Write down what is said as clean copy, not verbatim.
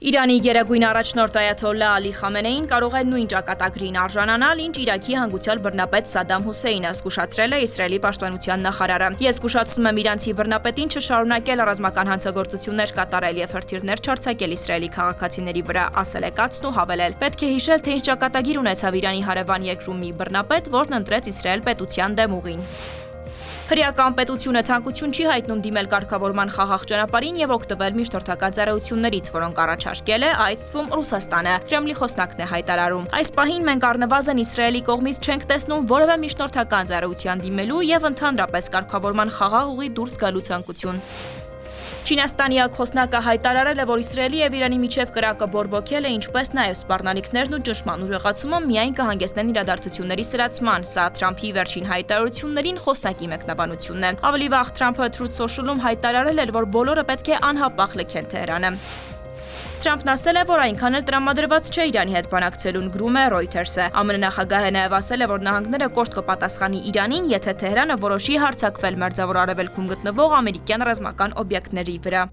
Իրանի գերագույն առաջնորդ Այաթոլլահ Ալի Խամենեին կարող է նույն ճակատագրին արժանանալ, ինչ Իրաքի հանգուցյալ բռնապետ Սադամ Հուսեյնը, զգուշացրել է Իսրայելի պաշտպանության նախարարը։ Ես զգուշացնում եմ իրանցի բռնապետին չշարունակել ռազմական հանցագործություններ կատարել եւ հրթիռներ չարձակել Իսրայելի քաղաքացիների վրա, ասել է կացն ու հավելել. պետք է հիշել, թե ինչ ճակատագիր ունեցավ Իրանի հարևան երկրում մի բռնապետ, որն ընտրեց Իսրայել պետության դեմ ուղին։ Հրեական պետությունը ցանկություն չի հայտնում դիմել կարգավորման խաղաղ ճանապարհին եւ օգտվել միջնորդական ծառայություններից, որոնք առաջարկել է այդ թվում Ռուսաստանը։ Կրեմլի խոսնակն է հայտարարում. այս պահին մենք առնվազն Իսրայելի կողմից չենք տեսնում որևէ միջնորդական ծառայության դիմելու եւ ընդհանրապես կարգավորման խաղաղ ուղի դուրս գալու ցանկություն։ Չինաստանի խոսնակը հայտարարել է, որ Իսրայելի եւ Իրանի միջև կրակը բորբոքել է, ինչպես նաեւ սպառնալիքներն ու ճնշման ուրեղացումը միայն կհանգեցնեն իրադարձությունների սրացման։ Սա Թրամփի վերջին հայտարարություններին խոսնակի մեկնաբանությունն է։ Ավելի վաղ Թրամփը Truth Social-ում հայտարարել էր, որ բոլորը պետք է անհապաղ լքեն Թեհրանը։ Թրամփն ասել է, որ այնքան էլ տրամադրված չէ Իրանի հետ բանակցելուն, գրում է Reuters-ը։ ԱՄՆ նախագահը նաև ասել է, որ նահանգները կոշտ կպատասխանի Իրանին, եթե Թեհրանը որոշի հարձակվել Մերձավոր Արևելքում գտնվող ամերիկյան ռազմական օբյեկտների վրա։